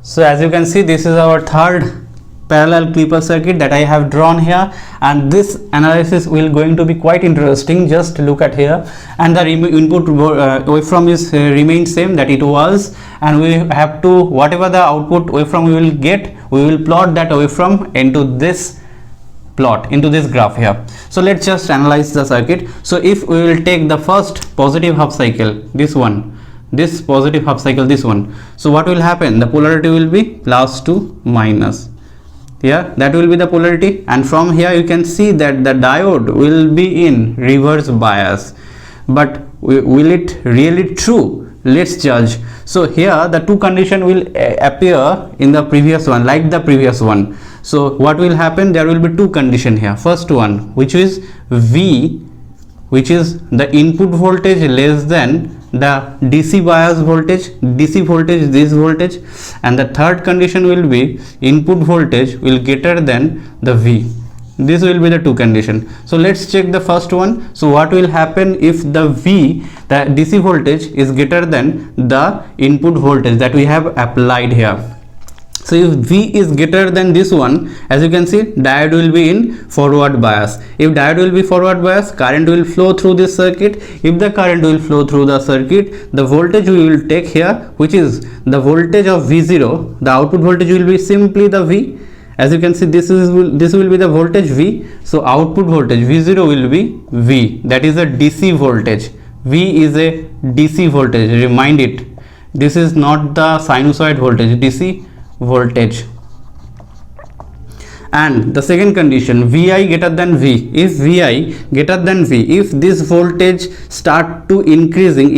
So as you can see, this is our third parallel clipper circuit that I have drawn here, and this analysis will going to be quite interesting. Just look at here, and the input waveform is remained same that it was, and we have to, whatever the output waveform we will get, we will plot that waveform into this plot, into this graph here. So let's just analyze the circuit. So if we will take the first positive half cycle, this one, this positive half cycle, this one, so what will happen? The polarity will be plus to minus. Yeah, that will be the polarity, and from here you can see that the diode will be in reverse bias. But will it really true? Let's judge. So here the two condition will appear in the previous one, like the previous one. So what will happen? There will be two condition here. First one, which is V, which is the input voltage less than the DC bias voltage, DC voltage, this voltage, and the third condition will be input voltage will greater than the V. This will be the two condition. So let's check the first one. So what will happen if the V, the DC voltage, is greater than the input voltage that we have applied here? So if V is greater than this one, as you can see, diode will be in forward bias. If diode will be forward bias, current will flow through this circuit. If the current will flow through the circuit, the voltage we will take here, which is the voltage of V0, the output voltage will be simply the V. As you can see, this will be the voltage V. So output voltage V0 will be V. That is a DC voltage. V is a DC voltage. Remind it. This is not the sinusoid voltage. DC voltage. And the second condition, Vi greater than V. If Vi greater than V, if this voltage start to increasing,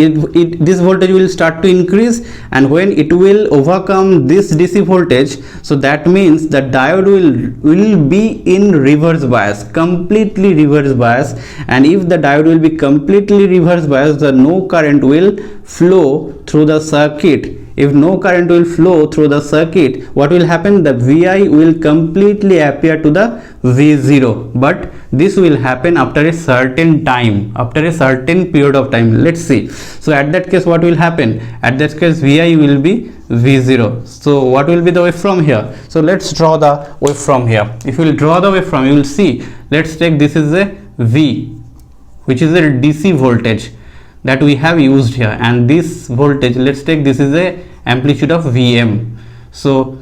this voltage will start to increase, and when it will overcome this DC voltage, so that means the diode will be in reverse bias, completely reverse bias. And if the diode will be completely reverse bias, the no current will flow through the circuit. If no current will flow through the circuit, what will happen? The Vi will completely appear to the V0, but this will happen after a certain time, after a certain period of time. Let's see. So at that case, what will happen? At that case, Vi will be V0. So what will be the waveform here? So let's draw the waveform here. If you will draw the waveform, you will see, let's take this is a V, which is a DC voltage that we have used here, and this voltage, let's take, this is a amplitude of Vm. So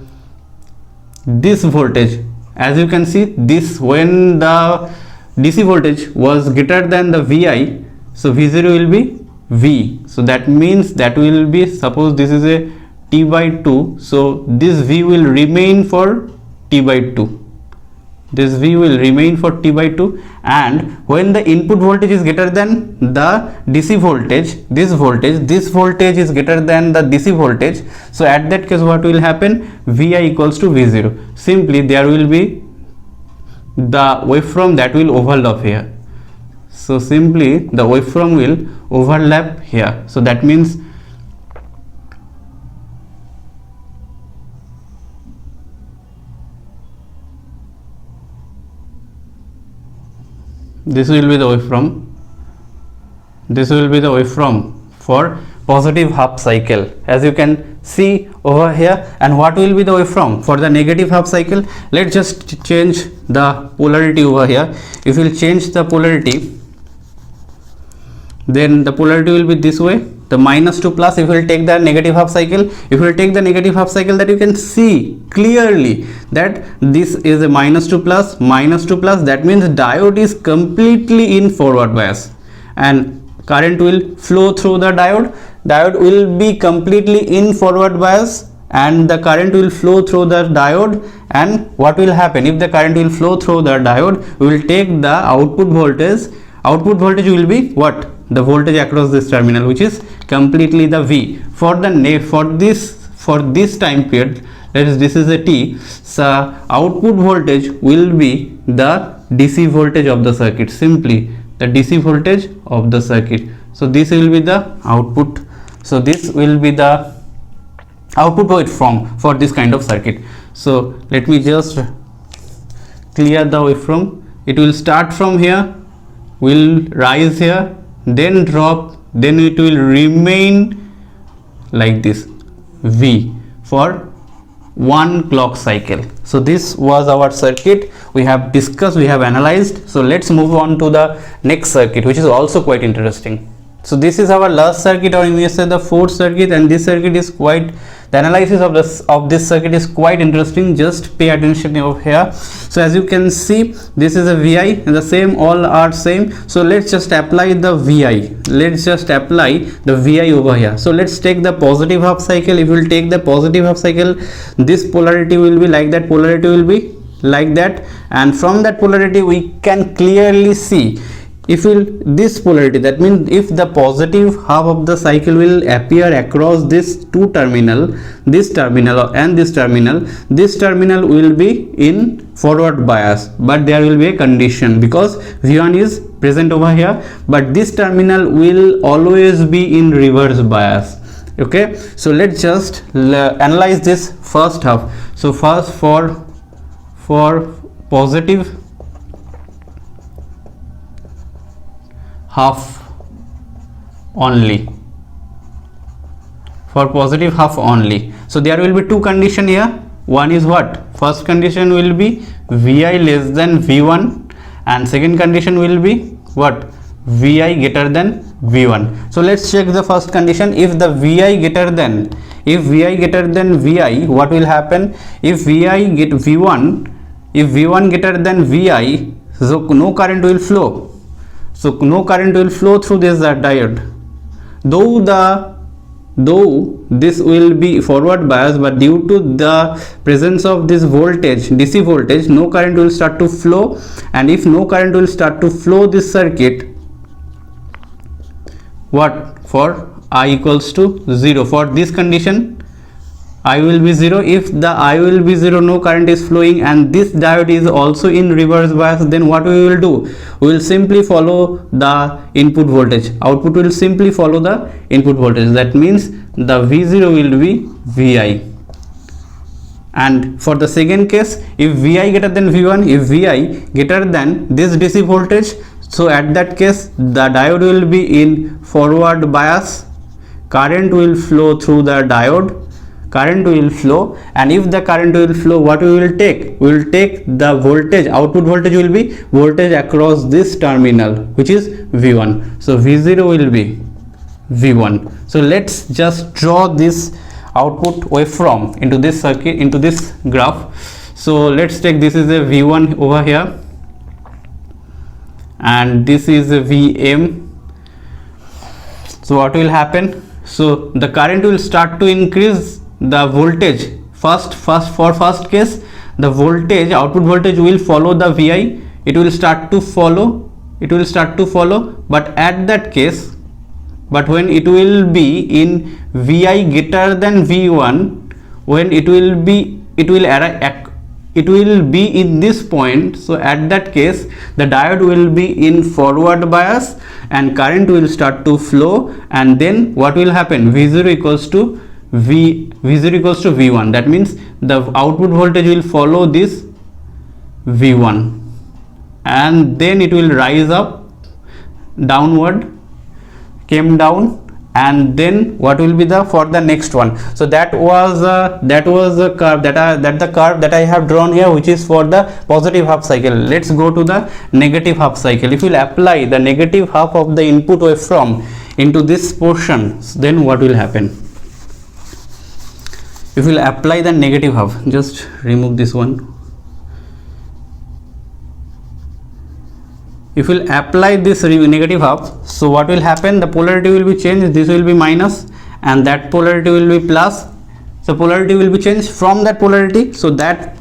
this voltage, as you can see, this, when the DC voltage was greater than the Vi, so V0 will be V. So that means that will be, suppose this is a T by 2, so this V will remain for T by 2. This V will remain for T by 2, and when the input voltage is greater than the DC voltage, this voltage is greater than the DC voltage, so at that case what will happen? Vi equals to V0. Simply there will be the waveform that will overlap here. So simply the waveform will overlap here. So that means this will be the waveform. This will be the waveform for positive half cycle, as you can see over here. And what will be the waveform for the negative half cycle? Let's just change the polarity over here. If you will change the polarity, then the polarity will be this way, the minus to plus. If you will take the negative half cycle, if you will take the negative half cycle, that you can see clearly that this is a minus to plus, that means diode is completely in forward bias, and current will flow through the diode will be completely in forward bias, and the current will flow through the diode. And what will happen? If the current will flow through the diode, we will take the output voltage will be what? The voltage across this terminal, which is completely the V. For this time period, that is, this is a T, so output voltage will be the DC voltage of the circuit, simply the DC voltage of the circuit. So this will be the output. So this will be the output waveform for this kind of circuit. So let me just clear the waveform. It will start from here, will rise here, then drop, then it will remain like this, V, for 1 clock cycle. So this was our circuit. We have discussed, we have analyzed. So let's move on to the next circuit, which is also quite interesting. So this is our last circuit, or you may say the fourth circuit, and this circuit is quite, the analysis of this circuit is quite interesting. Just pay attention over here. So as you can see, this is a VI, and the same, all are same. So let's just apply the VI. Let's just apply the VI over here. So let's take the positive half cycle. If we will take the positive half cycle, this polarity will be like that, polarity will be like that, and from that polarity we can clearly see, if this polarity, that means if the positive half of the cycle will appear across this two terminal, this terminal and this terminal will be in forward bias, but there will be a condition, because V1 is present over here, but this terminal will always be in reverse bias. Okay, so let's just analyze this first half. So first, for positive half only, for positive half only, so there will be two condition here. One is what? First condition will be Vi less than V1, and second condition will be what? Vi greater than V1. So let's check the first condition. If the Vi greater than Vi, what will happen? If Vi get V1, if V1 greater than Vi, so no current will flow. So no current will flow through this diode. Though this will be forward bias, but due to the presence of this voltage, DC voltage, no current will start to flow. And if no current will start to flow this circuit, what? For I equals to 0. For this condition, I will be 0. If the I will be 0, no current is flowing, and this diode is also in reverse bias, then what we will do? We will simply follow the input voltage. Output will simply follow the input voltage. That means the V0 will be Vi. And for the second case, if Vi greater than V1, if Vi greater than this DC voltage, so at that case the diode will be in forward bias. Current will flow through the diode. Current will flow, and if the current will flow, what we will take? We will take the voltage, output voltage will be voltage across this terminal, which is V1. So V0 will be V1. So let's just draw this output waveform into this circuit, into this graph. So let's take, this is a V1 over here, and this is a Vm. So what will happen? So the current will start to increase the voltage. For first case, the voltage, output voltage will follow the Vi. It will start to follow, but at that case, but when it will be in Vi greater than V1, when it will be in this point, so at that case the diode will be in forward bias and current will start to flow, and then what will happen? V0 equals to V1. That means the output voltage will follow this V1, and then it will rise up, downward, came down, and then what will be the for the next one? So that was the curve that I have drawn here, which is for the positive half cycle. Let's go to the negative half cycle. If we will apply the negative half of the input waveform into this portion, then what will happen? If we will apply the negative half, just remove this one. If we will apply this negative half, so what will happen? The polarity will be changed. This will be minus, and that polarity will be plus. So polarity will be changed from that polarity. So that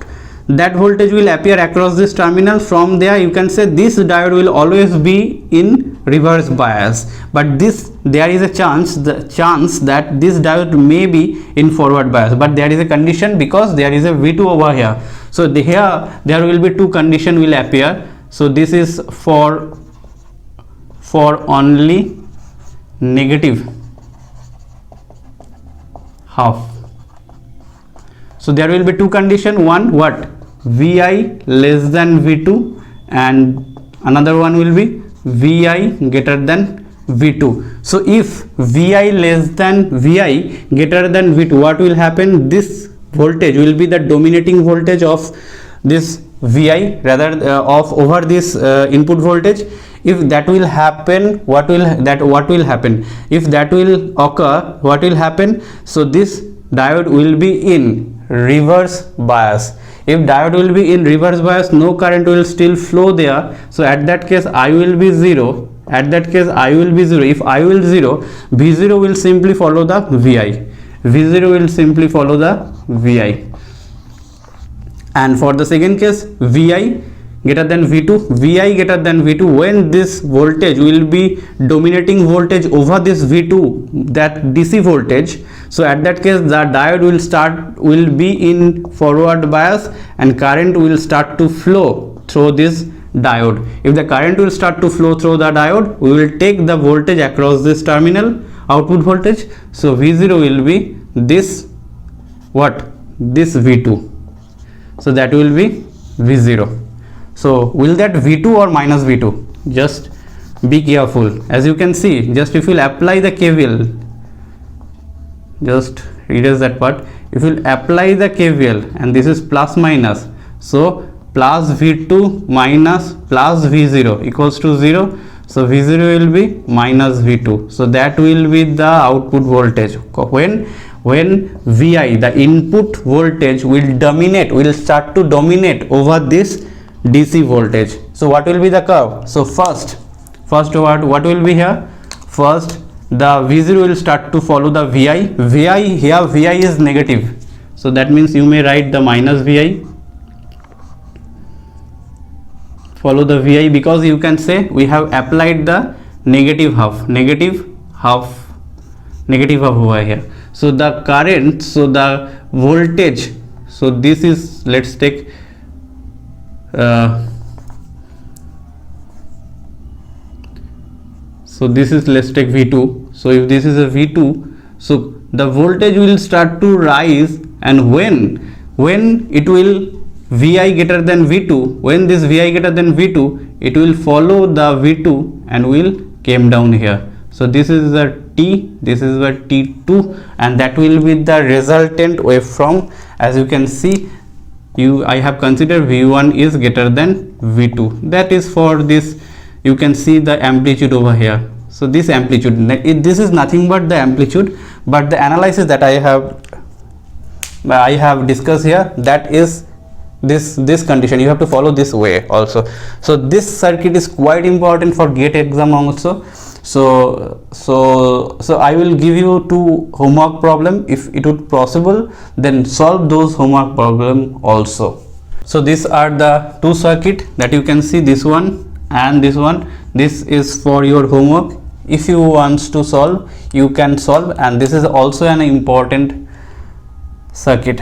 voltage will appear across this terminal. From there, you can say this diode will always be in reverse bias, but there is a chance that this diode may be in forward bias, but there is a condition, because there is a V2 over here. So here there will be two condition will appear. So this is for only negative half. So there will be two condition. One, what? Vi less than V2, and another one will be Vi greater than V2. So if Vi less than Vi greater than V2, what will happen? This voltage will be the dominating voltage of this Vi rather of over this input voltage. If that will happen, what will happen? If that will occur, what will happen? So this diode will be in reverse bias. If diode will be in reverse bias, no current will still flow there. So at that case I will be 0. At that case I will be 0. If I will 0, V0 will simply follow the Vi. V0 will simply follow the Vi. And for the second case, Vi greater than V2, Vi greater than V2, when this voltage will be dominating voltage over this V2, that DC voltage. So at that case the diode will be in forward bias and current will start to flow through this diode. If the current will start to flow through the diode, we will take the voltage across this terminal, output voltage. So V0 will be this, this V2. So that will be V0. So will that V2 or minus V2? Just be careful. As you can see, just if you will apply the KVL, just erase that part. If you will apply the KVL, and this is plus minus, so plus V2 minus plus V0 equals to 0. So V0 will be minus V2. So that will be the output voltage. When Vi, the input voltage, will start to dominate over this DC voltage. So what will be the curve? So first what will be here? First the V0 will start to follow the Vi. Here Vi is negative, so that means you may write the minus Vi. Follow the Vi, because you can say we have applied the negative half over here. So the current, so the voltage, so this is, let's take so this is, let's take V2. So if this is a V2, so the voltage will start to rise, and when it will Vi greater than V2, when this Vi greater than V2, it will follow the V2 and will came down here. So this is the T, this is the T2, and that will be the resultant waveform. As you can see, I have considered V1 is greater than V2. That is for this, you can see the amplitude over here. So this amplitude, this is nothing but the amplitude, but the analysis that I have discussed here, that is this condition. You have to follow this way also. So this circuit is quite important for GATE exam also. So I will give you 2 homework problem. If it would possible, then solve those homework problem also. So these are the 2 circuit that you can see, this one and this one. This is for your homework. If you want to solve, you can solve, and this is also an important circuit.